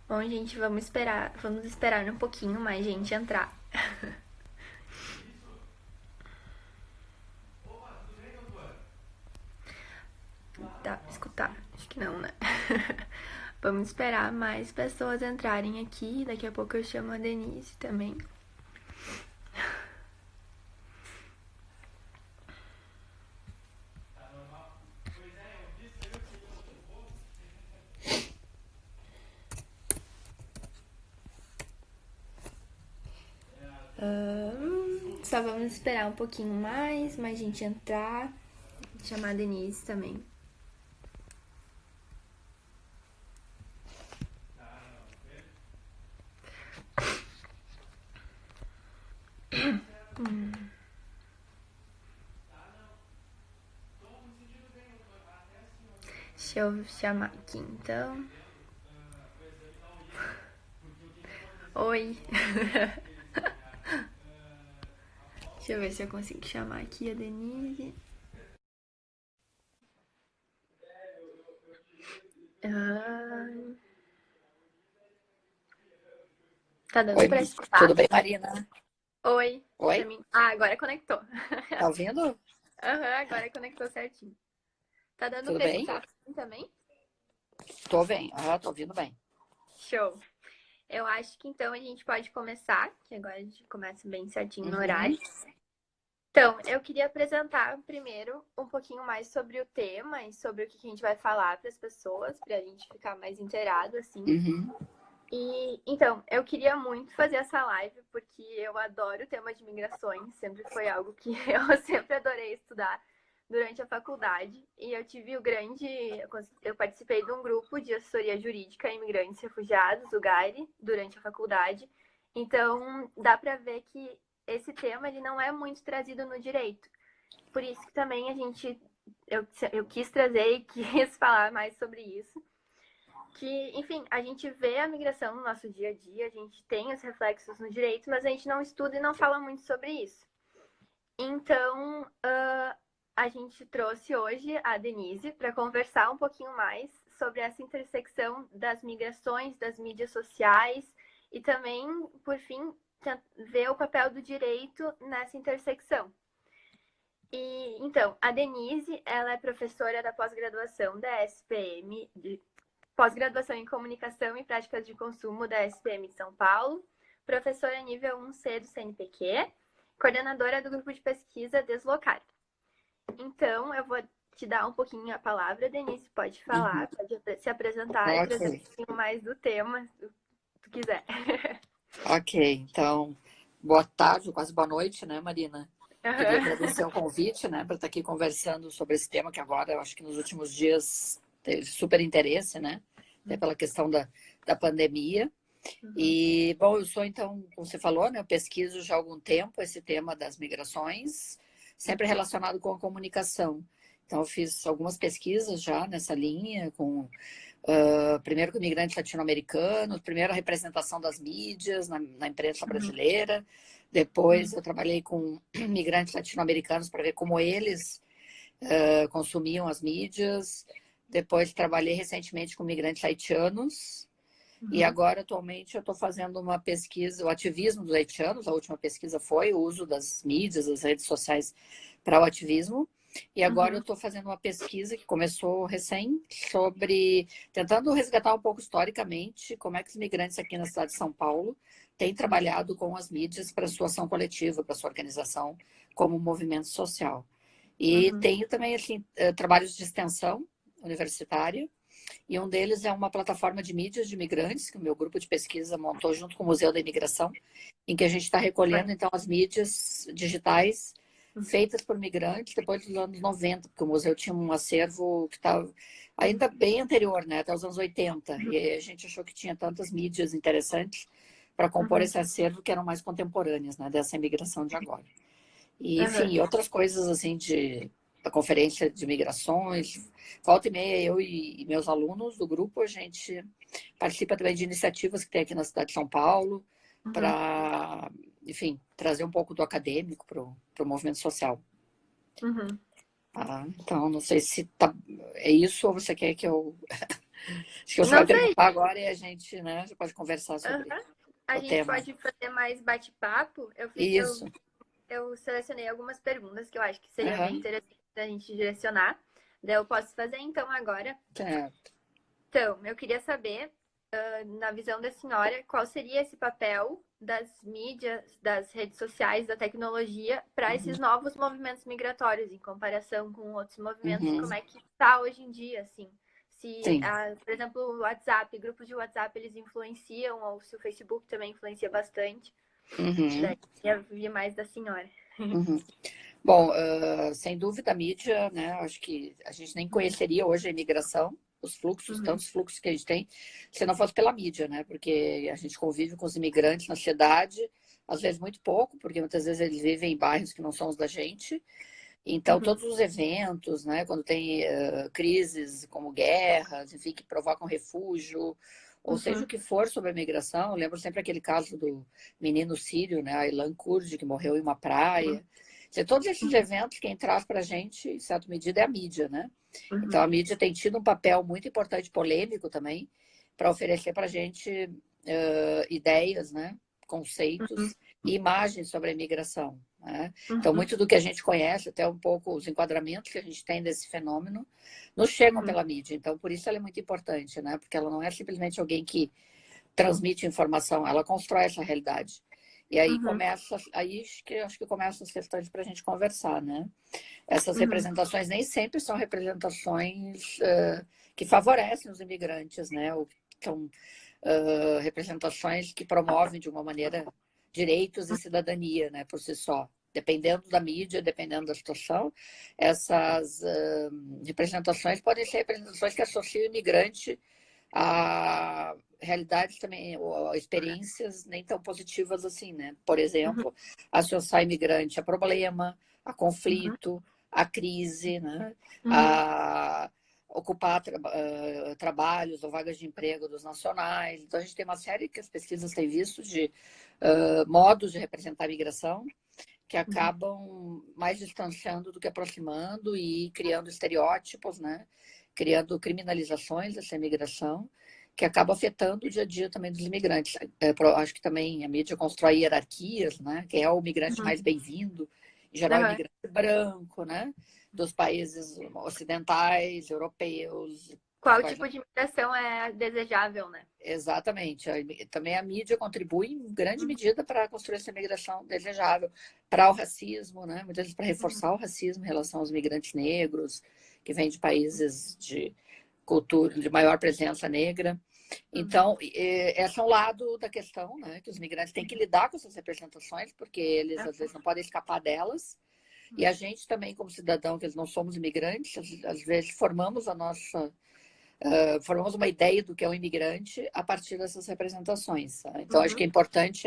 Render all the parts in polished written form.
Bom, gente, vamos esperar um pouquinho mais gente entrar. Dá pra escutar? Acho que não, né? Vamos esperar mais pessoas entrarem aqui. Daqui a pouco eu chamo a Denise também. Só vamos esperar um pouquinho mais gente entrar. Vou chamar a Denise também. Deixa eu chamar aqui então. Oi. Deixa eu ver se eu consigo chamar aqui a Denise. Tá dando Oi, pra escutar? tudo bem, Marina? Oi. Pra Oi, mim. Ah, agora conectou. tá ouvindo? Agora conectou certinho. Tá dando Tudo pra bem? escutar também? Tô bem, tô ouvindo bem. Show. Eu acho que então a gente pode começar, que agora a gente começa bem certinho no Uhum, horário. Então, eu queria apresentar primeiro um pouquinho mais sobre o tema e sobre o que a gente vai falar para as pessoas, para a gente ficar mais inteirado, assim. uhum. E então, eu queria muito fazer essa live porque eu adoro o tema de migrações, sempre foi algo que eu sempre adorei estudar durante a faculdade. E eu tive o grande. Eu participei de um grupo de assessoria jurídica a imigrantes e refugiados, o GAIRE, durante a faculdade. Então, dá para ver que esse tema ele não é muito trazido no direito. Por isso que também a gente. Eu quis trazer e quis falar mais sobre isso que, enfim, a gente vê a migração no nosso dia a dia, a gente tem os reflexos no direito, mas a gente não estuda e não fala muito sobre isso. Então, a gente trouxe hoje a Denise para conversar um pouquinho mais sobre essa intersecção das migrações, das mídias sociais e também, por fim, ver o papel do direito nessa intersecção. E então, a Denise, ela é professora da pós-graduação da SPM, pós-graduação em Comunicação e Práticas de Consumo da SPM de São Paulo, professora nível 1C do CNPq, coordenadora do grupo de pesquisa Deslocar. Então, eu vou te dar um pouquinho a palavra, Denise, pode Uhum. falar, pode se apresentar e trazer um Ok, pouquinho mais do tema, se tu quiser. ok. Então, boa tarde, quase boa noite, né, Marina? Queria agradecer o convite, né, para estar aqui conversando sobre esse tema que agora, eu acho que nos últimos dias teve super interesse, né, até pela questão da pandemia. Uhum. E, bom, eu sou, então, como você falou, né, eu pesquiso já há algum tempo esse tema das migrações, sempre relacionado com a comunicação. Então, eu fiz algumas pesquisas já nessa linha, primeiro com imigrantes latino-americanos, primeiro a representação das mídias na imprensa Uhum. brasileira, depois eu trabalhei com imigrantes latino-americanos para ver como eles consumiam as mídias, depois trabalhei recentemente com imigrantes haitianos, e Uhum. agora, atualmente, eu estou fazendo uma pesquisa, o ativismo dos haitianos, a última pesquisa foi o uso das mídias, das redes sociais para o ativismo, e agora eu Uhum. estou fazendo uma pesquisa que começou recém, sobre, tentando resgatar um pouco historicamente, como é que os migrantes aqui na cidade de São Paulo têm trabalhado com as mídias para sua ação coletiva, para sua organização como movimento social. E Uhum. tenho também, assim, trabalhos de extensão universitária, e um deles é uma plataforma de mídias de imigrantes, que o meu grupo de pesquisa montou junto com o Museu da Imigração, em que a gente está recolhendo, então, as mídias digitais feitas por migrantes depois dos anos 90, porque o museu tinha um acervo que estava ainda bem anterior, né, até os anos 80, e aí a gente achou que tinha tantas mídias interessantes para compor Uhum. esse acervo que eram mais contemporâneas, né, dessa imigração de agora. E, Uhum. enfim, outras coisas assim da conferência de migrações. Volta e meia, eu e meus alunos do grupo, a gente participa também de iniciativas que tem aqui na cidade de São Paulo, Uhum. para, enfim, trazer um pouco do acadêmico para o movimento social. Uhum. Tá? Então, não sei se é isso ou você quer que eu Acho que você vai Não sei. perguntar agora e a gente, né, já pode conversar sobre Aham. A o gente tema. pode fazer mais bate-papo. Isso. Eu selecionei algumas perguntas que eu acho que seria bem Aham. interessante a gente direcionar. Daí eu posso fazer então agora. Certo. Então, eu queria saber, na visão da senhora, qual seria esse papel das mídias, das redes sociais, da tecnologia para esses Uhum. novos movimentos migratórios, em comparação com outros movimentos, Uhum. como é que está hoje em dia, assim? Se, Sim. por exemplo, o WhatsApp, grupos de WhatsApp, eles influenciam, ou se o Facebook também influencia bastante. Uhum. Daí eu vi mais da senhora. Uhum. Bom, sem dúvida a mídia, né? Acho que a gente nem conheceria hoje a imigração, os fluxos, Uhum, tantos fluxos que a gente tem, se não fosse pela mídia, né? Porque a gente convive com os imigrantes na cidade, às vezes muito pouco, porque muitas vezes eles vivem em bairros que não são os da gente. Então, uhum, todos os eventos, né? Quando tem crises como guerras, enfim, que provocam refúgio, ou seja o uhum, que for sobre a imigração, eu lembro sempre aquele caso do menino sírio, né? Aylan Kurdi, que morreu em uma praia. Todos esses uhum, eventos, quem traz para a gente, em certa medida, é a mídia, né? Então, uhum, a mídia tem tido um papel muito importante, polêmico também, para oferecer para a gente ideias, né? uhum, Conceitos e imagens sobre a imigração, né? Então, uhum, muito do que a gente conhece, até um pouco os enquadramentos que a gente tem desse fenômeno, nos chegam uhum, pela mídia. Então, por isso ela é muito importante, né? Porque ela não é simplesmente alguém que transmite informação, ela constrói essa realidade. E aí uhum, começa, aí acho que começam as questões para a gente conversar, né? Essas uhum, representações nem sempre são representações que favorecem os imigrantes, né? Ou são representações que promovem de uma maneira direitos e cidadania, né? Por si só. Dependendo da mídia, dependendo da situação, essas representações podem ser representações que associam o imigrante a realidades também, ou experiências nem tão positivas assim, né? Por uhum, exemplo, associar imigrante a problema, a uhum, conflito, a crise, né? uhum, A ocupar trabalhos ou vagas de emprego dos nacionais. Então, a gente tem uma série que as pesquisas têm visto de modos de representar a migração que uhum, acabam mais distanciando do que aproximando e criando estereótipos, né? Criando criminalizações dessa imigração, que acaba afetando o dia a dia também dos imigrantes. Acho que também a mídia constrói hierarquias, né? Quem é o migrante uhum, mais bem-vindo, em geral, é o aham. imigrante branco, né? Dos países ocidentais, europeus. Qual tipo de imigração é desejável, né? Exatamente. Também a mídia contribui em grande Uhum, medida para construir essa migração desejável, para o racismo, né? Muitas vezes para uhum, reforçar o racismo em relação aos migrantes negros, que vêm de países de cultura, de maior presença negra. uhum, Então, esse é um lado da questão, né? Que os migrantes têm que lidar com essas representações, porque eles, às vezes, não podem escapar delas. E a gente também, como cidadão, que nós não somos imigrantes, às vezes formamos a nossa formamos uma ideia do que é um imigrante a partir dessas representações. Tá? Então, acho que uhum, é importante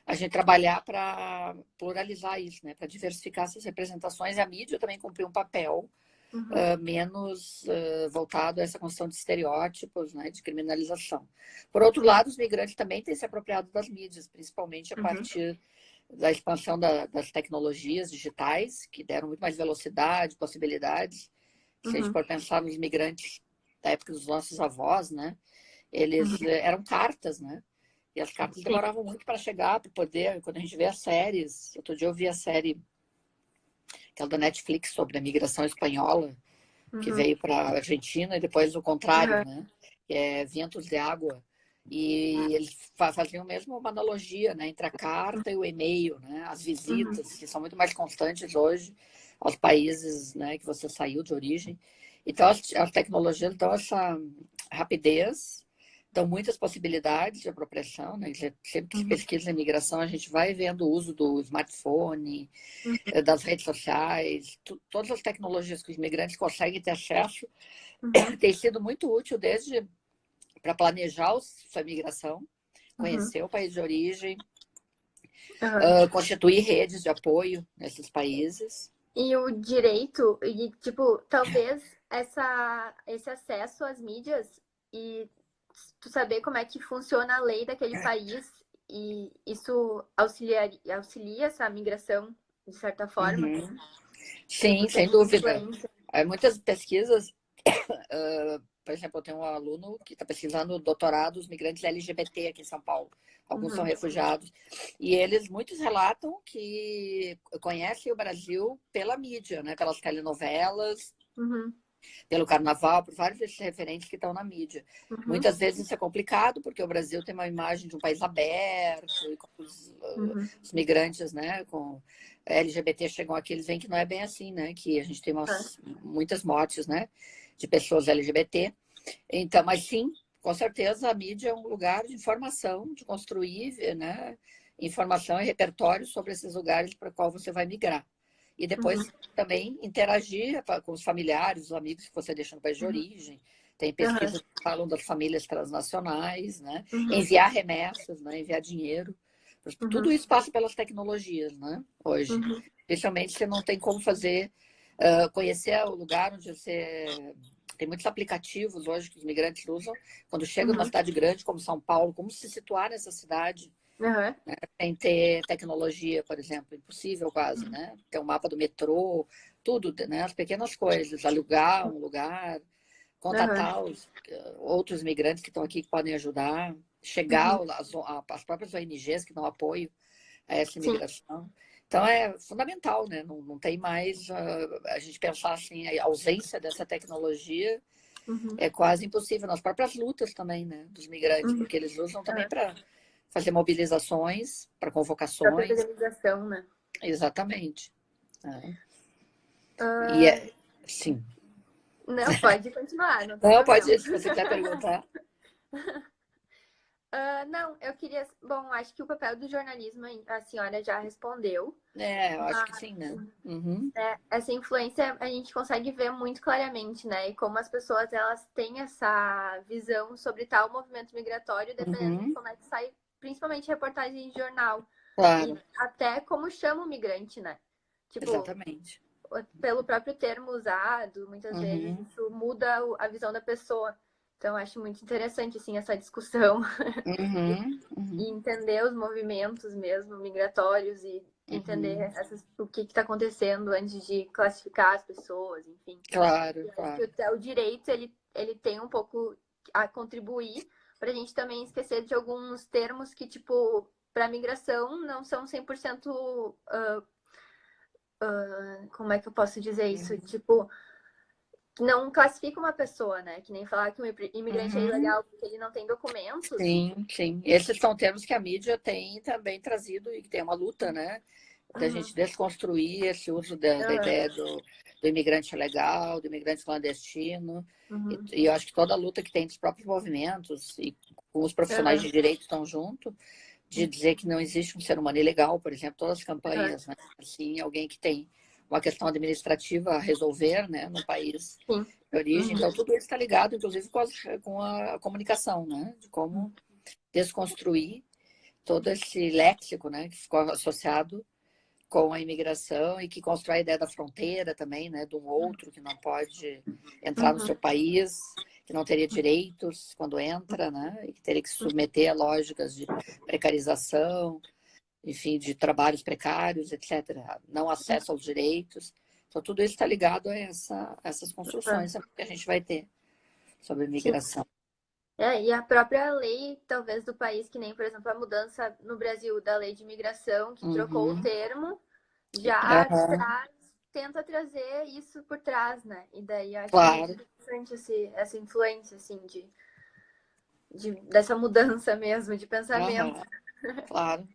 a gente trabalhar para pluralizar isso, né? Para diversificar essas representações. E a mídia também cumpriu um papel uhum, menos voltado a essa construção de estereótipos, né? De criminalização. Por outro uhum, lado, os migrantes também têm se apropriado das mídias, principalmente a uhum, partir da expansão das tecnologias digitais, que deram muito mais velocidade, possibilidades. Se a gente uhum, for pensar nos migrantes da época dos nossos avós, né? Eles uhum. eram cartas, né? E as cartas Sim. demoravam muito para chegar, para poder. Quando a gente vê as séries, outro dia eu vi a série, aquela da Netflix, sobre a migração espanhola, que Uhum, veio para a Argentina, e depois o contrário, uhum, né? Que é Ventos de Água. E eles faziam mesmo uma analogia, né, entre a carta e o e-mail, né? As uhum, visitas, que são muito mais constantes hoje aos países, né, que você saiu de origem. Então, as tecnologias dão essa rapidez, dão muitas possibilidades de apropriação, né? Sempre que se uhum, pesquisa a imigração, a gente vai vendo o uso do smartphone, uhum, das redes sociais, todas as tecnologias que os imigrantes conseguem ter acesso, uhum, tem sido muito útil desde para planejar sua migração, uhum, conhecer o país de origem, uhum. constituir redes de apoio nesses países. E o direito, e tipo, talvez esse acesso às mídias e tu saber como é que funciona a lei daquele país e isso auxilia essa migração, de certa forma. Uhum. Tipo, Sim, tem sem dúvida. influência. Muitas pesquisas por exemplo, eu tenho um aluno que está pesquisando doutorado os migrantes LGBT aqui em São Paulo. Alguns são refugiados. E eles, muitos relatam que conhecem o Brasil pela mídia, né? Pelas telenovelas, pelo carnaval, por vários desses referentes que estão na mídia. Muitas vezes isso é complicado, porque o Brasil tem uma imagem de um país aberto, e com os migrantes, né, com LGBT chegam aqui, eles veem que não é bem assim, né, que a gente tem muitas mortes, né, de pessoas LGBT. Então, mas sim, com certeza a mídia é um lugar de informação, de construir, né, informação e repertório sobre esses lugares para o qual você vai migrar. E depois também interagir com os familiares, os amigos que você deixa no país de origem. Tem pesquisas que falam das famílias transnacionais, né? Enviar remessas, né? Enviar dinheiro. Tudo isso passa pelas tecnologias, né? Hoje. Especialmente você não tem como fazer, conhecer o lugar onde você... Tem muitos aplicativos hoje que os migrantes usam. Quando chegam numa cidade grande como São Paulo, como se situar nessa cidade? Né? Sem ter tecnologia, por exemplo, impossível quase, né? Ter um mapa do metrô, tudo, né? As pequenas coisas, alugar um lugar, contatar outros imigrantes que estão aqui que podem ajudar, chegar às próprias ONGs que dão apoio a essa imigração. Então é fundamental, né? Não tem mais a gente pensar assim, a ausência dessa tecnologia é quase impossível nas próprias lutas também, né? Dos migrantes, porque eles usam também para fazer mobilizações, para convocações. Própria organização, né? Exatamente. E sim. Não, pode continuar, não tem Não, problema. pode, se você quiser perguntar. Não, eu queria... Bom, acho que o papel do jornalismo a senhora já respondeu. Eu acho que sim, né? Essa influência a gente consegue ver muito claramente, né? E como as pessoas, elas têm essa visão sobre tal movimento migratório, dependendo de como é que sai, principalmente reportagem em jornal. Claro. E até como chama o migrante, né? Tipo, exatamente. Pelo próprio termo usado, muitas vezes isso muda a visão da pessoa. Então, acho muito interessante, assim, essa discussão. E entender os movimentos mesmo, migratórios, e entender o que está acontecendo antes de classificar as pessoas, enfim. Claro. O direito, ele tem um pouco a contribuir para a gente também esquecer de alguns termos que, tipo, para a migração não são 100%... como é que eu posso dizer isso? Tipo, não classifica uma pessoa, né? Que nem falar que um imigrante é ilegal porque ele não tem documentos. Sim. Esses são termos que a mídia tem também trazido e que tem uma luta, né? Da gente desconstruir esse uso da ideia do imigrante legal, do imigrante clandestino. E eu acho que toda a luta que tem dos próprios movimentos e com os profissionais de direito estão junto, de dizer que não existe um ser humano ilegal, por exemplo, todas as campanhas, né? Assim, alguém que tem uma questão administrativa a resolver, né, no país de origem. Então, tudo isso está ligado, inclusive, com a comunicação, né? De como desconstruir todo esse léxico, né, que ficou associado com a imigração e que constrói a ideia da fronteira também, né, do outro que não pode entrar no seu país, que não teria direitos quando entra, né, e que teria que se submeter a lógicas de precarização, enfim, de trabalhos precários, etc. Não acesso aos direitos. Então, tudo isso está ligado a essas construções que a gente vai ter sobre a imigração. E a própria lei, talvez, do país, que nem, por exemplo, a mudança no Brasil da lei de imigração, que trocou o termo, já tenta trazer isso por trás, né? E daí eu acho muito interessante essa influência, assim, dessa mudança mesmo de pensamento. Claro.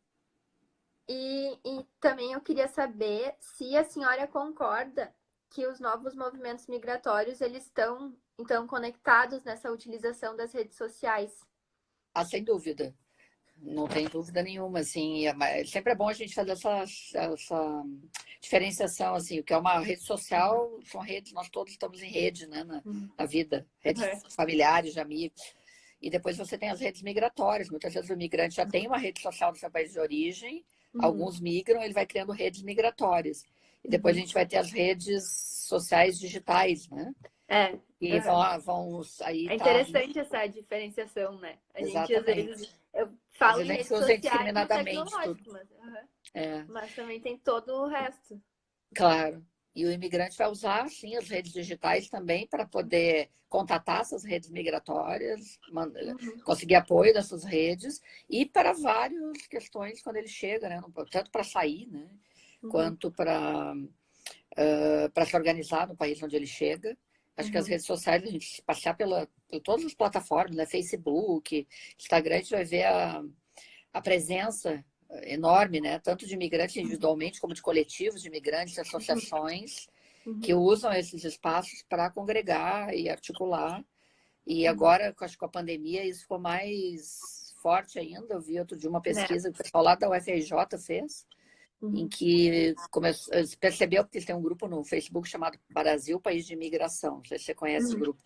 E também eu queria saber se a senhora concorda que os novos movimentos migratórios, eles estão, então, conectados nessa utilização das redes sociais. Sem dúvida. Não tem dúvida nenhuma, assim. Sempre é bom a gente fazer essa diferenciação, assim. O que é uma rede social, são redes, nós todos estamos em rede, né, na vida. Redes familiares, de amigos. E depois você tem as redes migratórias. Muitas vezes o migrante já tem uma rede social do seu país de origem, alguns migram, ele vai criando redes migratórias. E depois a gente vai ter as redes sociais digitais, né? E vão aí. É interessante essa diferenciação, né? A gente, às vezes, eu falo em redes usa sociais indiscriminadamente tecnológico, mas também tem todo o resto. Claro. E o imigrante vai usar, sim, as redes digitais também para poder contatar essas redes migratórias, conseguir apoio dessas redes e para várias questões quando ele chega, né? Tanto para sair, né? Quanto para se organizar no país onde ele chega. Acho que as redes sociais, a gente passar por todas as plataformas, né? Facebook, Instagram, a gente vai ver a presença enorme, né? Tanto de imigrantes individualmente, como de coletivos de imigrantes, associações que usam esses espaços para congregar e articular. E agora, acho que com a pandemia, isso ficou mais forte ainda. Eu vi outro dia uma pesquisa que o pessoal lá da UFRJ fez, em que percebeu que tem um grupo no Facebook chamado Brasil, País de Imigração. Não sei se você conhece esse grupo.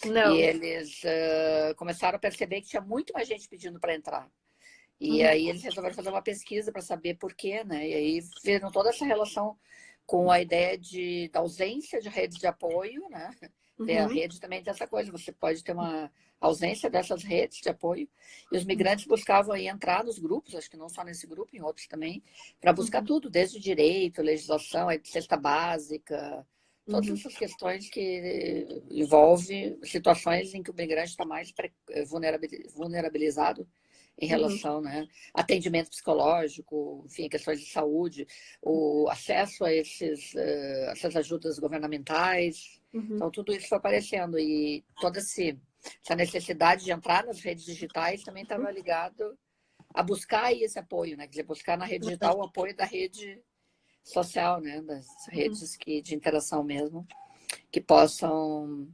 Não. E eles começaram a perceber que tinha muito mais gente pedindo para entrar. E aí eles resolveram fazer uma pesquisa para saber por quê, né? E aí viram toda essa relação com a ideia da ausência de redes de apoio, né? A rede também tem essa coisa, você pode ter uma ausência dessas redes de apoio. E os migrantes buscavam aí entrar nos grupos, acho que não só nesse grupo, em outros também, para buscar tudo, desde direito, legislação, cesta básica, todas essas questões que envolvem situações em que o migrante está mais vulnerabilizado em relação, né? Atendimento psicológico, enfim, questões de saúde, o acesso a essas ajudas governamentais. Então, tudo isso foi aparecendo. E toda essa necessidade de entrar nas redes digitais também estava ligado a buscar esse apoio, né? Quer dizer, buscar na rede digital o apoio da rede social, né? Das redes de interação mesmo, que possam,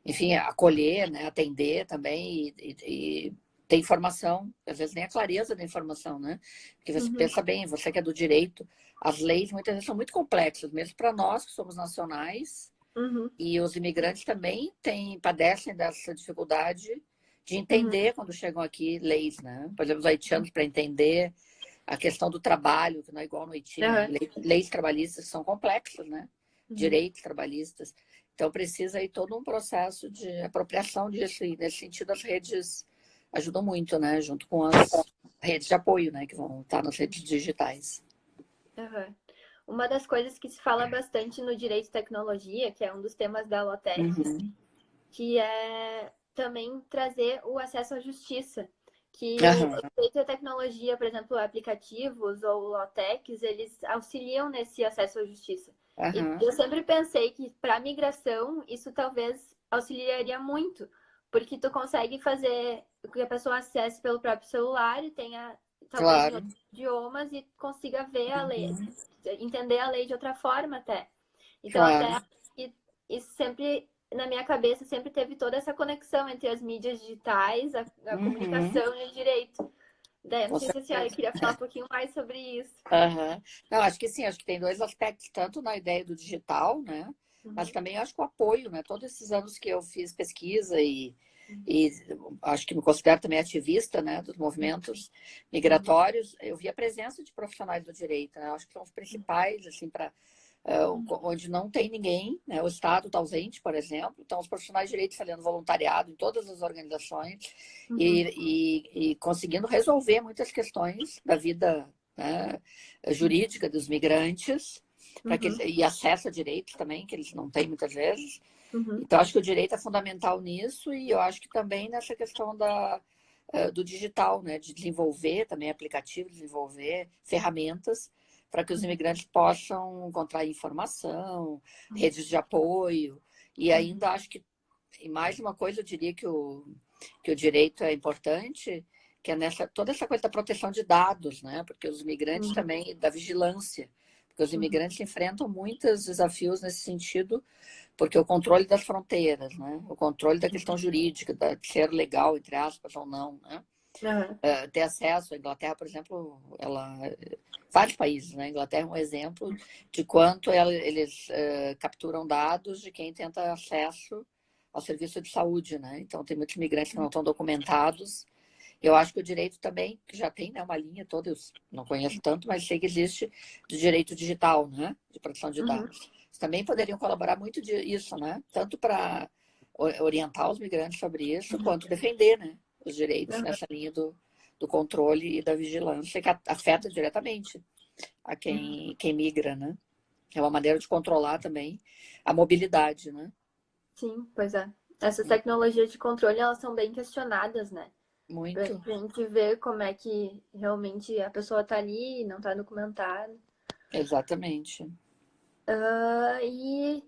enfim, acolher, né? Atender também e ter informação, às vezes nem a clareza da informação, né? Porque você pensa bem, você que é do direito, as leis muitas vezes são muito complexas, mesmo para nós que somos nacionais, e os imigrantes também padecem dessa dificuldade de entender quando chegam aqui leis, né? Por exemplo, os haitianos, para entender a questão do trabalho, que não é igual no Haiti, né? Leis trabalhistas são complexas, né? Direitos trabalhistas. Então, precisa aí todo um processo de apropriação disso, e nesse sentido as redes ajudam muito, né? Junto com as redes de apoio, né? Que vão estar nas redes digitais. Uma das coisas que se fala bastante no direito e tecnologia, que é um dos temas da LOTEC, que é também trazer o acesso à justiça. Que o direito e a tecnologia, por exemplo, aplicativos ou LOTECs, eles auxiliam nesse acesso à justiça. E eu sempre pensei que para a migração isso talvez auxiliaria muito, porque tu consegue fazer que a pessoa acesse pelo próprio celular e tenha talvez em outros idiomas e consiga ver a lei, entender a lei de outra forma até. Então até isso sempre na minha cabeça sempre teve toda essa conexão entre as mídias digitais, a comunicação e o direito. Não sei se a senhora queria falar um pouquinho mais sobre isso. Não, acho que sim, acho que tem dois aspectos, tanto na ideia do digital, né? Mas também acho que o apoio, né? Todos esses anos que eu fiz pesquisa e acho que me considero também ativista, né? Dos movimentos migratórios, eu vi a presença de profissionais do direito, né? Acho que são os principais, assim, para onde não tem ninguém, né? O Estado está ausente, por exemplo, então os profissionais de direito fazendo voluntariado em todas as organizações e conseguindo resolver muitas questões da vida, né, jurídica dos migrantes, e acesso a direitos também, que eles não têm muitas vezes. Então, acho que o direito é fundamental nisso, e eu acho que também nessa questão do digital, né, de desenvolver também aplicativos, desenvolver ferramentas para que os imigrantes possam encontrar informação, redes de apoio. E ainda acho que, e mais uma coisa, eu diria que o direito é importante, que é toda essa coisa da proteção de dados, né? Porque os imigrantes também, da vigilância, porque os imigrantes enfrentam muitos desafios nesse sentido, porque o controle das fronteiras, né? O controle da questão jurídica, de ser legal, entre aspas, ou não, né? Ter acesso. A Inglaterra, por exemplo, vários países, né? A Inglaterra é um exemplo de quanto eles capturam dados de quem tenta acesso ao serviço de saúde, né? Então, tem muitos imigrantes que não estão documentados. Eu acho que o direito também, que já tem, né, uma linha toda, eu não conheço tanto, mas sei que existe do direito digital, né? De proteção de dados. Também poderiam colaborar muito disso, né? Tanto para orientar os migrantes sobre isso, quanto defender, né, os direitos nessa linha do controle e da vigilância, que afeta diretamente a quem migra, né? que é uma maneira de controlar também a mobilidade, né? Sim, pois é. Essas tecnologias de controle, elas são bem questionadas, né? Pra Muito, gente ver como é que realmente a pessoa tá ali, não tá documentada. exatamente. E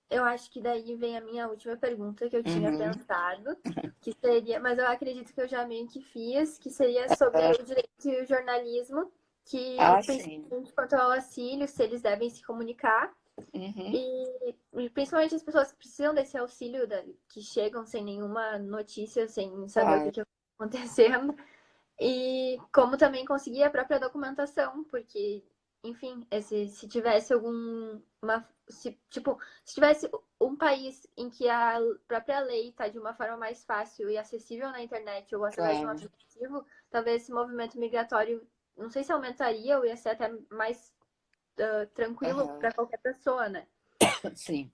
eu acho que daí vem a minha última pergunta que eu tinha Uhum. pensado, que seria, mas eu acredito que eu já meio que fiz, que seria sobre o direito e o jornalismo, que Ah, sim. principalmente quanto ao auxílio, se eles devem se comunicar, Uhum. e principalmente as pessoas que precisam desse auxílio, que chegam sem nenhuma notícia, sem saber o que Claro. que está acontecendo. E como também conseguir a própria documentação, porque, enfim, se tivesse se tivesse um país em que a própria lei está de uma forma mais fácil e acessível na internet ou através de um Claro. aplicativo, talvez esse movimento migratório, não sei se aumentaria ou ia ser até mais tranquilo Aham. para qualquer pessoa, né? Sim.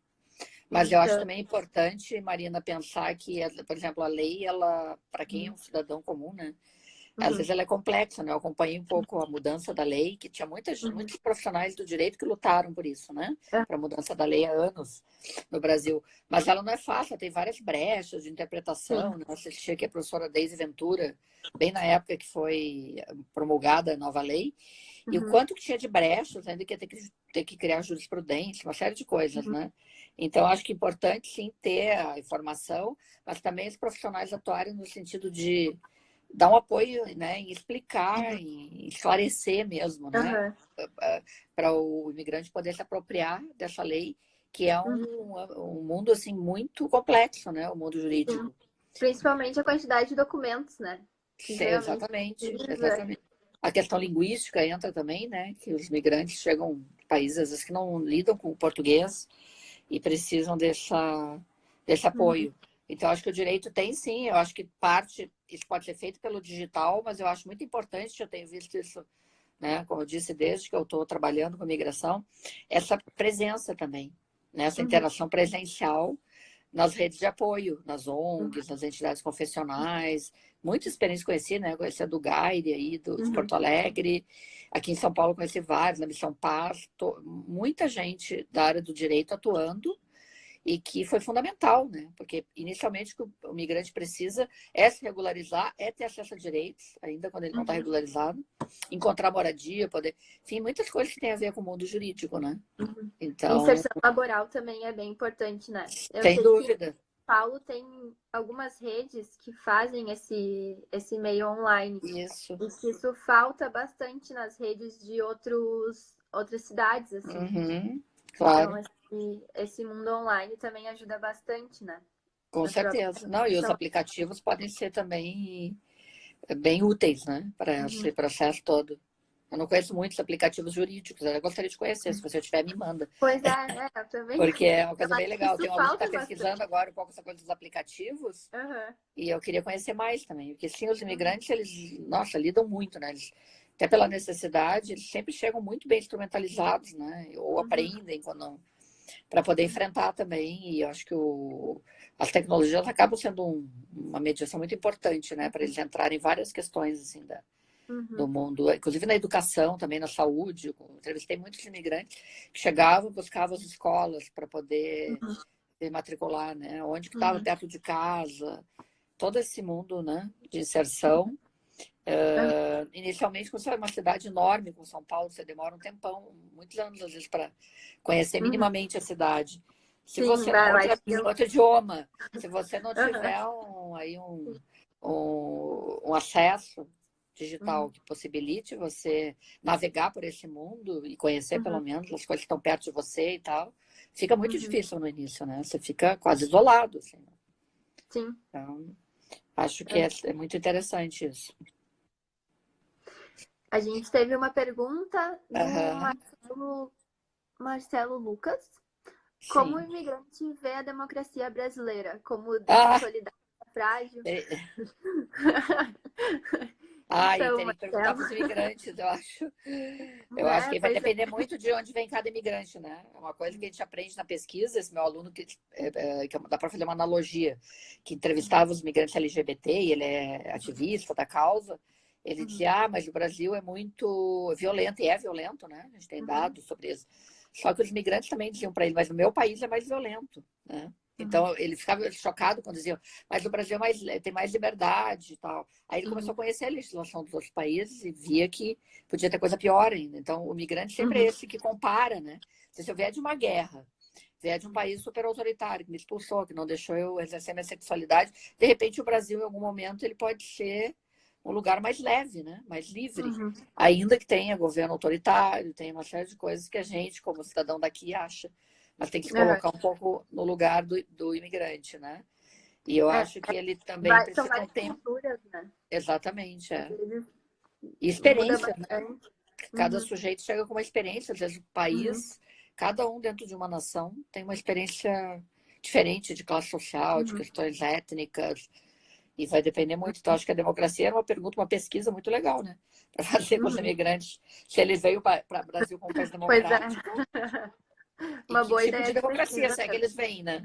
Mas eu acho Então, também importante, Marina, pensar que, por exemplo, a lei, ela, para quem é um cidadão comum, né? Às uhum, vezes ela é complexa, né? Eu acompanhei um pouco a mudança da lei, que tinha uhum, muitos profissionais do direito que lutaram por isso, né? é, Para a mudança da lei há anos no Brasil. Mas ela não é fácil, tem várias brechas de sim, interpretação, né? Eu assisti aqui a professora Deise Ventura, bem na época que foi promulgada a nova lei, e o uhum, quanto que tinha de brechas, ainda que ia ter que criar jurisprudência, uma série de coisas, uhum, né? Então, acho que é importante, sim, ter a informação, mas também os profissionais atuarem no sentido de dar um apoio, né, em explicar, uhum, em esclarecer mesmo, né, uhum, para o imigrante poder se apropriar dessa lei, que é uhum, um mundo assim muito complexo, né, o mundo sim. jurídico. Principalmente a quantidade de documentos, né? Que geralmente Exatamente, precisa. exatamente. A questão linguística entra também, né, que os migrantes chegam de países às vezes que não lidam com o português e precisam desse Uhum, apoio. Então, acho que o direito tem sim, eu acho que parte, isso pode ser feito pelo digital, mas eu acho muito importante, eu tenho visto isso, né, como eu disse, desde que eu estou trabalhando com migração, essa presença também, né, essa uhum, interação presencial nas redes de apoio, nas uhum, ONGs, nas entidades confessionais. Muita experiência conheci, né? Conheci a do Gaire aí, de uhum, Porto Alegre. Aqui em São Paulo conheci vários, na Missão Paz. Muita gente da área do direito atuando e que foi fundamental, né? Porque inicialmente o que o migrante precisa é se regularizar, é ter acesso a direitos, ainda quando ele não está uhum, regularizado, encontrar moradia, poder, enfim, muitas coisas que têm a ver com o mundo jurídico, né? uhum. Então, Inserção laboral também é bem importante, né? Eu sem sei que dúvida, Paulo tem algumas redes que fazem esse meio online. isso. E que isso falta bastante nas redes de outras cidades, assim. Uhum, Então, claro, esse mundo online também ajuda bastante, né? com Na própria certeza. Não, e os questão. aplicativos podem ser também bem úteis, né, para Uhum. esse processo todo. Eu não conheço muitos aplicativos jurídicos, eu gostaria de conhecer. Se você tiver, me manda. Pois eu também. Porque é uma Eu coisa bem acho que legal. isso Tem um aluno que está falta pesquisando bastante. agora um pouco essa coisa dos aplicativos Uhum. e eu queria conhecer mais também. Porque sim, os Uhum. imigrantes, eles, nossa, lidam muito, né? Eles, até pela necessidade, eles sempre chegam muito bem instrumentalizados, né? Ou Uhum. aprendem quando para poder enfrentar também. E eu acho que as tecnologias acabam sendo uma mediação muito importante, né? Para eles entrarem em várias questões assim, do Uhum. mundo, inclusive na educação, também na saúde. Eu entrevistei muitos imigrantes que chegavam, buscavam as escolas para poder Uhum. se matricular, né? Onde que estava Uhum. perto de casa, todo esse mundo, né, de inserção. Inicialmente, quando você é uma cidade enorme, como São Paulo, você demora um tempão, muitos anos às vezes, para conhecer Uhum. minimamente a cidade. Se Sim, você vai, eu acho que outro idioma, se você não Uhum. tiver um acesso digital Uhum. que possibilite você navegar por esse mundo e conhecer pelo Uhum. menos as coisas que estão perto de você e tal, fica muito Uhum. difícil no início, né? Você fica quase isolado, assim. Sim. Então, acho que é muito interessante isso. A gente teve uma pergunta do Aham, Marcelo Lucas. Como o sim. imigrante vê a democracia brasileira? Como Ah, consolidada, frágil? eu Então, teria que perguntar Marcelo, para os imigrantes, eu acho. Eu acho né? que vai Pois é. depender muito de onde vem cada imigrante, né? É uma coisa que a gente aprende na pesquisa, esse meu aluno, que dá para fazer uma analogia, que entrevistava os migrantes LGBT, e ele é ativista da causa, ele Uhum, dizia, mas o Brasil é muito violento, e é violento, né? A gente tem uhum, dados sobre isso. Só que os migrantes também diziam para ele, mas o meu país é mais violento, né? Então, ele ficava chocado quando diziam, mas o Brasil tem mais liberdade e tal. Aí ele começou a conhecer a legislação dos outros países e via que podia ter coisa pior ainda. Então, o migrante sempre é esse que compara, né? Se eu vier de uma guerra, vier de um país super autoritário, que me expulsou, que não deixou eu exercer minha sexualidade, de repente o Brasil, em algum momento, ele pode ser um lugar mais leve, né? Mais livre. Ainda que tenha governo autoritário, tenha uma série de coisas que a gente, como cidadão daqui, acha. Mas tem que se colocar um pouco no lugar do imigrante, né? E eu acho que ele também São precisa ter um várias tempo. culturas, né? Exatamente, é. E Muda experiência, né? bastante. Cada sujeito chega com uma experiência, às vezes o país, cada um dentro de uma nação tem uma experiência diferente de classe social, de questões étnicas, e vai depender muito. Então, acho que a democracia era uma pergunta, uma pesquisa muito legal, né? Para fazer com os imigrantes, se ele veio para o Brasil como um país Pois é. democrático, e Uma que boa tipo de ideia de democracia pesquisa se é que também. eles vêm, né?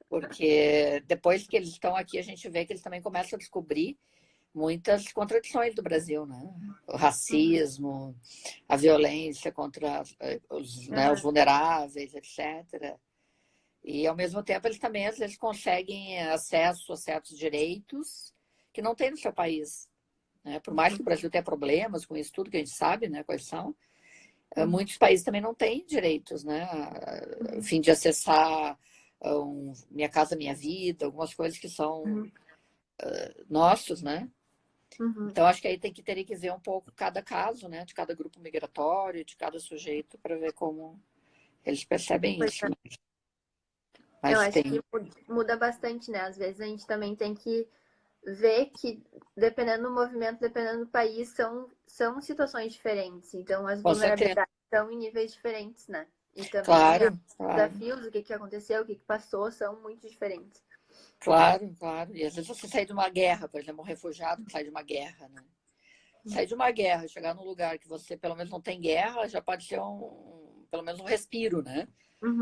Porque depois que eles estão aqui, a gente vê que eles também começam a descobrir muitas contradições do Brasil, né? O racismo, a violência contra os vulneráveis, etc. E, ao mesmo tempo, eles também, às vezes, conseguem acesso a certos direitos que não tem no seu país, né? Por mais que o Brasil tenha problemas com isso tudo, que a gente sabe, né, quais são, muitos países também não têm direitos, né? A fim de acessar Minha Casa Minha Vida, algumas coisas que são nossos, né? Então, acho que aí teria que ver um pouco cada caso, né? De cada grupo migratório, de cada sujeito, para ver como eles percebem isso. Eu Mas acho que tem, muda bastante, né? Às vezes a gente também tem que ver que, dependendo do movimento, dependendo do país, são situações diferentes. Então, as com certeza. vulnerabilidades estão em níveis diferentes, né? E também os Claro, claro. desafios, o que aconteceu, o que passou, são muito diferentes. Claro, claro. E às vezes você sai de uma guerra, por exemplo, um refugiado que sai de uma guerra, né? Sair de uma guerra, chegar num lugar que você pelo menos não tem guerra, já pode ser pelo menos um respiro, né?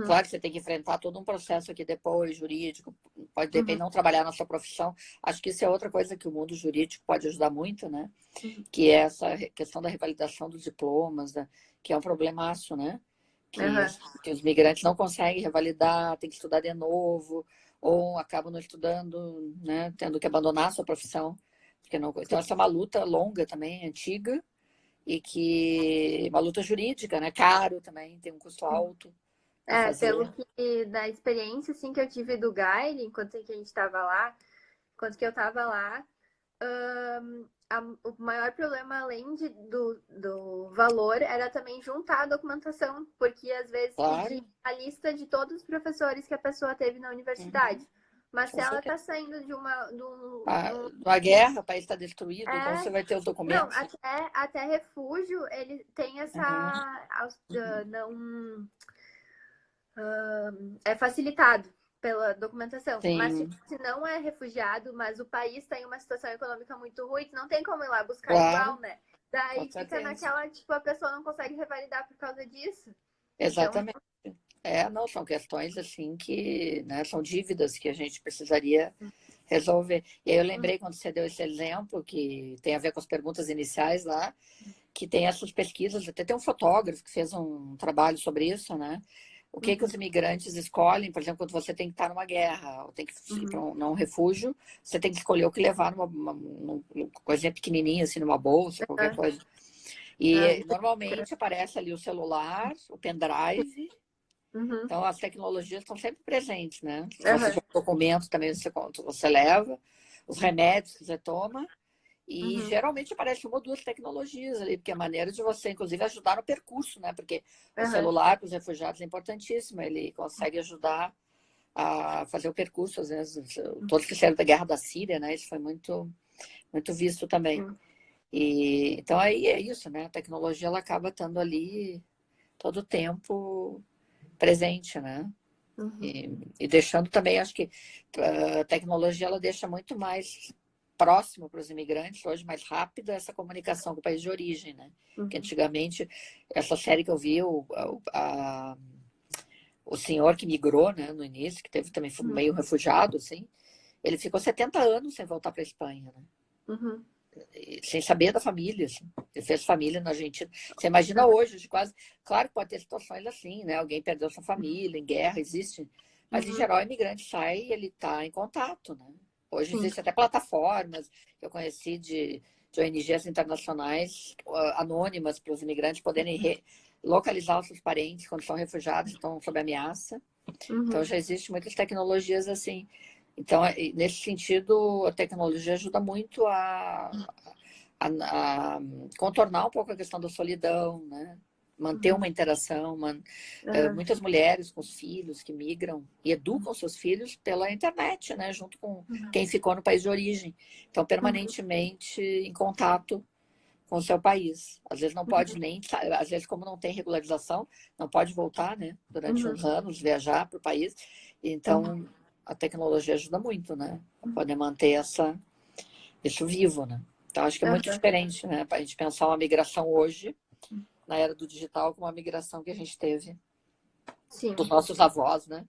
Claro que você tem que enfrentar todo um processo aqui depois, jurídico, pode de repente não trabalhar na sua profissão. Acho que isso é outra coisa que o mundo jurídico pode ajudar muito, né? Que é essa questão da revalidação dos diplomas, né? Que é um problemaço, né? Que os migrantes não conseguem revalidar, tem que estudar de novo, ou acabam não estudando, né? Tendo que abandonar a sua profissão. Porque não... Então, essa é uma luta longa também, antiga, e que uma luta jurídica, né? Caro também, tem um custo alto para Pelo fazer. que, da experiência, assim, que eu tive do Gaile, enquanto que a gente estava lá, enquanto que eu estava lá, o maior problema, além do valor, era também juntar a documentação, porque às vezes pedia Claro. a lista de todos os professores que a pessoa teve na universidade. Mas se Com ela certeza. está saindo de A guerra, o país está destruído, como É, você vai ter os não, documentos? até refúgio, ele tem não é facilitado pela documentação. Mas Sim, tipo, se não é refugiado, mas o país está em uma situação econômica muito ruim, não tem como ir lá buscar claro, igual, né? com Daí fica certeza. naquela, tipo, a pessoa não consegue revalidar por causa disso. Então, Exatamente. Não, são questões assim que, né, são dívidas que a gente precisaria resolver. E aí eu lembrei quando você deu esse exemplo, que tem a ver com as perguntas iniciais lá, que tem essas pesquisas, até tem um fotógrafo que fez um trabalho sobre isso, né? O que os imigrantes escolhem, por exemplo, quando você tem que estar numa guerra, ou tem que ir para um refúgio, você tem que escolher o que levar numa coisinha pequenininha, assim, numa bolsa, qualquer coisa. E normalmente aparece ali o celular, o pendrive. Então, as tecnologias estão sempre presentes, né? Se você tiver documentos também você leva, os remédios que você toma. E geralmente aparece uma ou duas tecnologias ali, porque é maneira de você, inclusive, ajudar no percurso, né? Porque o celular para os refugiados é importantíssimo, ele consegue ajudar a fazer o percurso, às vezes, todos que saíram da guerra da Síria, né? Isso foi muito, muito visto também. E, então, aí é isso, né? A tecnologia, ela acaba estando ali todo o tempo presente, né? E deixando também, acho que a tecnologia, ela deixa muito mais próximo para os imigrantes, hoje mais rápida, essa comunicação com o país de origem, né? Que antigamente, essa série que eu vi, o senhor que migrou, né, no início, que teve também foi meio refugiado, assim, ele ficou 70 anos sem voltar para a Espanha, né? sem saber da família. Assim. Ele fez família na Argentina. Você imagina hoje, de quase... Claro que pode ter situações assim, né? Alguém perdeu sua família, em guerra, existe. Mas, em geral, o imigrante sai e ele está em contato, né? Hoje Sim. existem até plataformas que eu conheci de ONGs internacionais anônimas para os imigrantes poderem localizar os seus parentes quando são refugiados, estão sob ameaça. Então, já existem muitas tecnologias assim. Então, nesse sentido, a tecnologia ajuda muito a contornar um pouco a questão da solidão, né? Manter uma interação. Muitas mulheres com os filhos que migram e educam seus filhos pela internet, né? Junto com quem ficou no país de origem. Então, permanentemente em contato com o seu país. Às vezes não pode nem, às vezes como não tem regularização, não pode voltar, né? Durante uns anos, viajar para o país. Então, a tecnologia ajuda muito, né? Para poder manter isso vivo, né? Então, acho que é muito diferente, né? Para a gente pensar uma migração hoje, na era do digital, com uma migração que a gente teve dos nossos avós, né?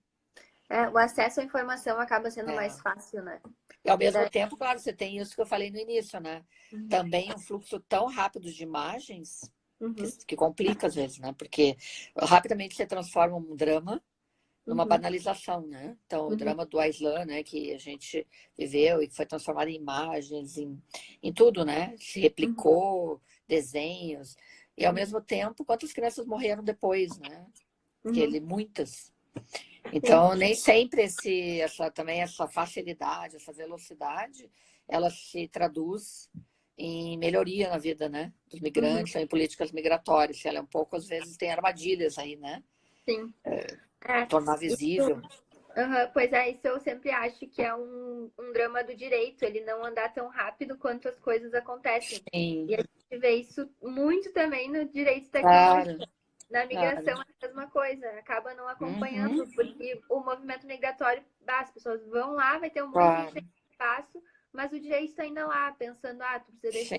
O acesso à informação acaba sendo mais fácil, né? E ao mesmo tempo, claro, você tem isso que eu falei no início, né? Também um fluxo tão rápido de imagens que complica às vezes, né? Porque rapidamente você transforma um drama numa banalização, né? Então, o drama do Aislan, né? Que a gente viveu e que foi transformado em imagens, em tudo, né? Se replicou, desenhos. E, ao mesmo tempo, quantas crianças morreram depois, né? Muitas. Então, nem sempre essa facilidade, essa velocidade, ela se traduz em melhoria na vida, né? Dos migrantes, em políticas migratórias. Ela é um pouco, às vezes, tem armadilhas aí, né? Sim. Tornar visível. Pois é, isso eu sempre acho que é um drama do direito, ele não andar tão rápido quanto as coisas acontecem. Sim. E a gente vê isso muito também no direito de tecnologia. Claro. Na migração é a mesma coisa, acaba não acompanhando, porque o movimento migratório, as pessoas vão lá, vai ter um monte de espaço, mas o direito está ainda lá, pensando, tu precisa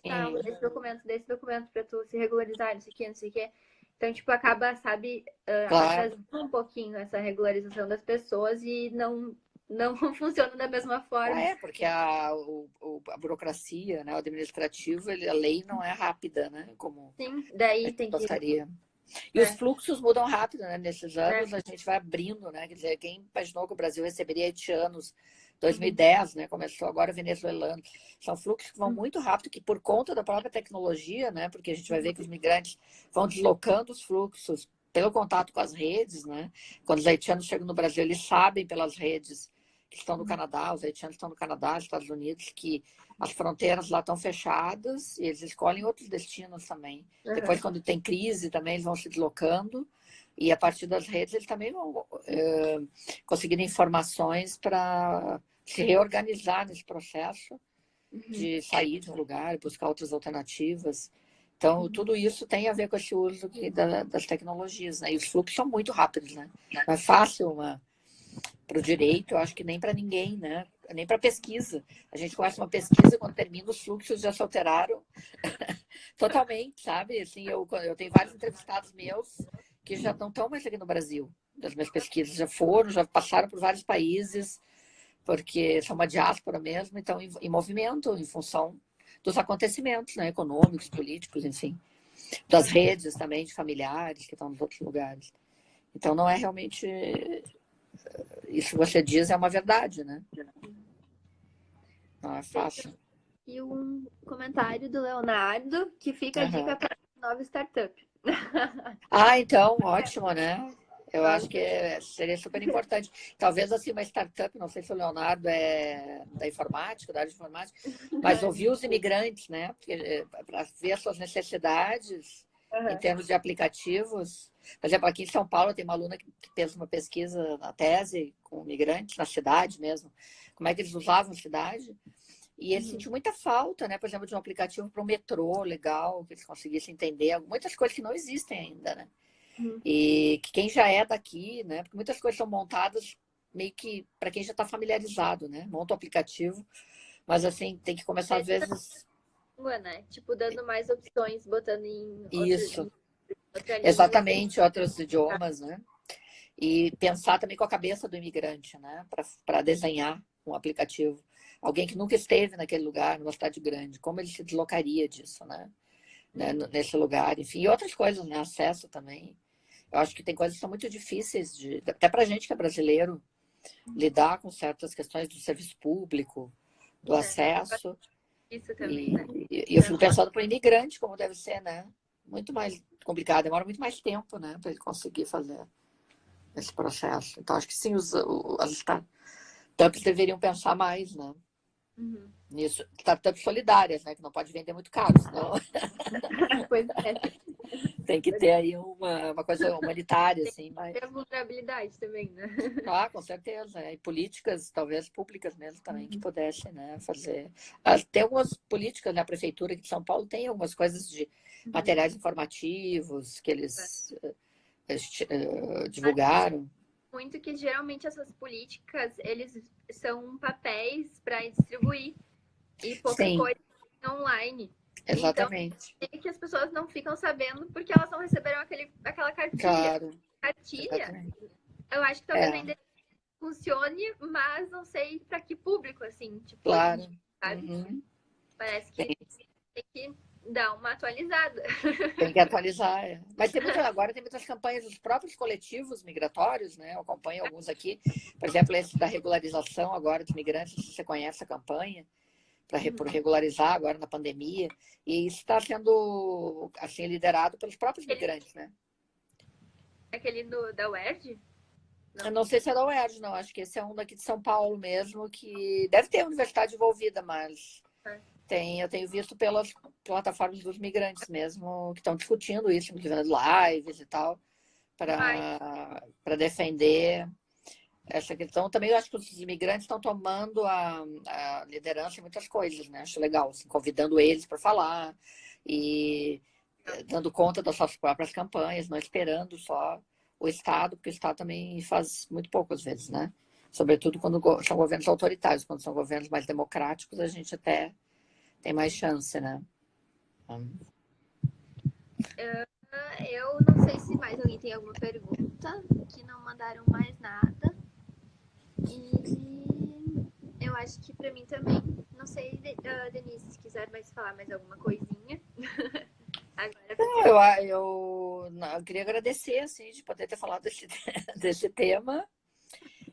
desse documento para tu se regularizar, não sei o que, não sei o que. Então, tipo, acaba, sabe, atrasando um pouquinho essa regularização das pessoas e não funciona da mesma forma. Porque a burocracia, né, o administrativo, a lei não é rápida, né? Como Sim, daí tem que... gostaria. E os fluxos mudam rápido, né? Nesses anos a gente vai abrindo, né? Quer dizer, quem imaginou que o Brasil receberia haitianos 2010, né? Começou agora venezuelano. São fluxos que vão muito rápido, que por conta da própria tecnologia, né? Porque a gente vai ver que os migrantes vão deslocando os fluxos pelo contato com as redes, né? Quando os haitianos chegam no Brasil, eles sabem pelas redes que estão no Canadá, os haitianos estão no Canadá, nos Estados Unidos, que as fronteiras lá estão fechadas e eles escolhem outros destinos também. Depois, quando tem crise, também eles vão se deslocando e a partir das redes eles também vão conseguindo informações para se reorganizar nesse processo de sair de um lugar, buscar outras alternativas. Então, tudo isso tem a ver com esse uso das tecnologias, né? E os fluxos são muito rápidos, né? Não é fácil para o direito, eu acho que nem para ninguém, né? Nem para pesquisa. A gente começa uma pesquisa, quando termina, os fluxos já se alteraram totalmente, sabe? Assim, eu tenho vários entrevistados meus que já não estão mais aqui no Brasil, das minhas pesquisas. Já passaram por vários países, porque são uma diáspora mesmo, então em movimento, em função dos acontecimentos, né? Econômicos, políticos, enfim. Das redes também, de familiares que estão nos outros lugares. Então, não é realmente... Isso que você diz é uma verdade, né? Não é fácil. E um comentário do Leonardo, que fica a dica para a nova startup. Então, ótimo, né? Eu acho que seria super importante. Talvez assim uma startup, não sei se o Leonardo é da informática, da área de informática, mas ouvir os imigrantes, né? Para ver as suas necessidades em termos de aplicativos. Por exemplo, aqui em São Paulo tem uma aluna que fez uma pesquisa na tese com imigrantes na cidade mesmo, como é que eles usavam a cidade. E ele sentiu muita falta, né? Por exemplo, de um aplicativo para o metrô legal, que eles conseguissem entender muitas coisas que não existem ainda, né? E que quem já é daqui, né? Porque muitas coisas são montadas meio que para quem já está familiarizado, né? Monta o aplicativo, mas assim, tem que começar às vezes... Né? Tipo, dando mais opções, botando em Isso. Exatamente, outros idiomas, né? E pensar também com a cabeça do imigrante, né? Para desenhar um aplicativo. alguém que nunca esteve naquele lugar, numa cidade grande, como ele se deslocaria disso, né? Nesse lugar, enfim, e outras coisas, né? Acesso também. Eu acho que tem coisas que são muito difíceis, até para a gente que é brasileiro, lidar com certas questões do serviço público, do acesso. Isso também, né? E eu fico pensando para o imigrante como deve ser, né? Muito mais complicado, demora muito mais tempo, né? Para ele conseguir fazer esse processo. Então, acho que sim, as startups deveriam pensar mais, né? Nisso. Startups solidárias, né? Que não pode vender muito caro, senão Pois é. tem que ter aí uma coisa humanitária, assim, mas... Tem a vulnerabilidade também, né? Ah, com certeza. E políticas, talvez públicas mesmo também, que pudessem, né, fazer. Tem algumas políticas, né? A Prefeitura aqui de São Paulo tem algumas coisas de materiais informativos que eles divulgaram. Muito que geralmente essas políticas, eles são papéis para distribuir e pouca Sim, coisa online. exatamente. Então, é que as pessoas não ficam sabendo porque elas não receberam aquela cartilha. Claro, Cartilha, exatamente. eu acho que talvez ainda funcione, mas não sei para que público, assim, tipo, hoje em Claro. dia, sabe? Uhum. Parece que tem que dar uma atualizada. Tem que atualizar. É. Mas agora tem muitas campanhas dos próprios coletivos migratórios, né? Eu acompanho alguns aqui. Por exemplo, esse da regularização agora dos migrantes, se você conhece a campanha, para regularizar agora na pandemia. E isso está sendo assim, liderado pelos próprios migrantes, né? Aquele da UERJ? Não. Eu não sei se é da UERJ, não. Acho que esse é um daqui de São Paulo mesmo, que deve ter universidade envolvida, mas eu tenho visto pelas plataformas dos migrantes mesmo, que estão discutindo isso, inclusive lives e tal, para defender essa questão. Também eu acho que os imigrantes estão tomando a liderança em muitas coisas, né? Acho legal, assim, convidando eles para falar e dando conta das suas próprias campanhas, não esperando só o Estado, porque o Estado também faz muito pouco às vezes, né? Sobretudo quando são governos autoritários. Quando são governos mais democráticos, a gente até tem mais chance, né? Eu não sei se mais alguém tem alguma pergunta, que não mandaram mais nada. E eu acho que para mim também. Não sei, Denise, se quiser mais falar mais alguma coisinha. Agora, eu queria agradecer assim, de poder ter falado desse tema.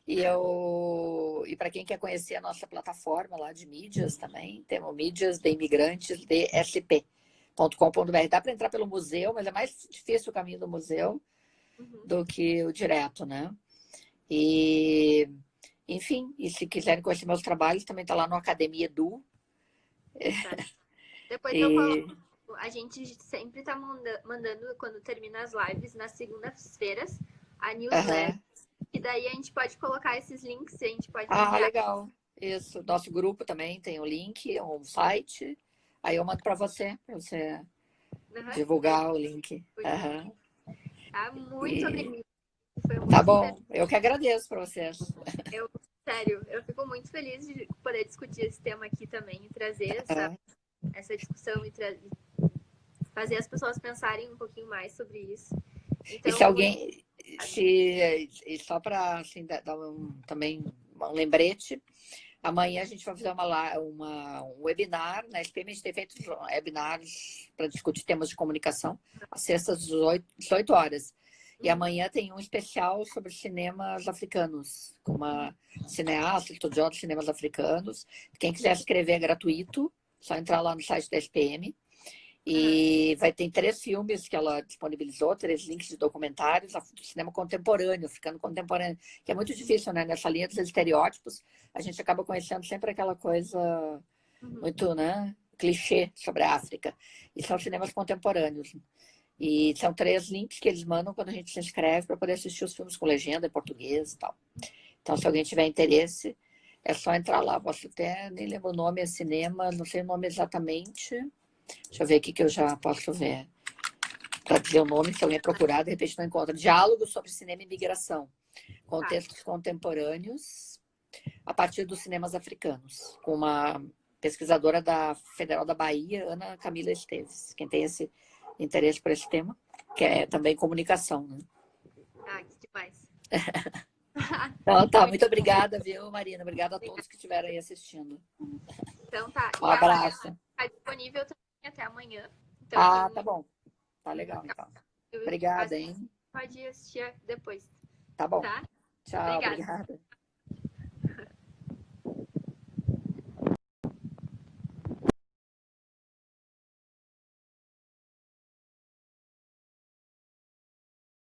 E para quem quer conhecer a nossa plataforma lá de mídias também, temos mídias de imigrantes dsp.com.br. Dá para entrar pelo museu, mas é mais difícil o caminho do museu do que o direto, né? E, enfim, e se quiserem conhecer meus trabalhos, também está lá no Academia Edu. Depois eu coloco. A gente sempre está mandando, quando termina as lives, nas segundas-feiras, a newsletter. E daí a gente pode colocar esses links, a gente pode enviar. Legal. Isso. Nosso grupo também tem um link, um site. Aí eu mando para você divulgar o link. Tá, muito obrigada. Tá bom, eu que agradeço para vocês. Sério, eu fico muito feliz de poder discutir esse tema aqui também e trazer essa discussão e fazer as pessoas pensarem um pouquinho mais sobre isso. Então, e se alguém, só para assim, dar também um lembrete, amanhã a gente vai fazer um webinar na SPM. A gente tem feito webinars para discutir temas de comunicação às sextas, 18 horas. E amanhã tem um especial sobre cinemas africanos, com uma cineasta, estudiosa de cinemas africanos. Quem quiser se inscrever é gratuito, só entrar lá no site da SPM. E ter 3 filmes que ela disponibilizou, 3 links de documentários do cinema contemporâneo, africano contemporâneo, que é muito difícil, né? Nessa linha dos estereótipos, a gente acaba conhecendo sempre aquela coisa muito, né, clichê sobre a África. E são cinemas contemporâneos. E são 3 links que eles mandam quando a gente se inscreve para poder assistir os filmes com legenda em português e tal. Então, se alguém tiver interesse, é só entrar lá. Posso até, nem lembro o nome, é cinema, não sei o nome exatamente. Deixa eu ver aqui que eu já posso ver. Para dizer o nome, se alguém procurar, de repente não encontra. Diálogo sobre cinema e migração. Contextos contemporâneos a partir dos cinemas africanos. Com uma pesquisadora da Federal da Bahia, Ana Camila Esteves. Quem tem esse interesse por esse tema, que é também comunicação, né? Que demais. Então, tá, Muito muito obrigada, viu, Marina? Obrigada a todos que estiveram aí assistindo. Então tá. Um E a live abraço. está disponível também até amanhã. Então, Ah, quem tá bom. Tá legal, então. eu Obrigada, hein? pode assistir depois, Tá bom. tá? Tchau, Obrigada. obrigada.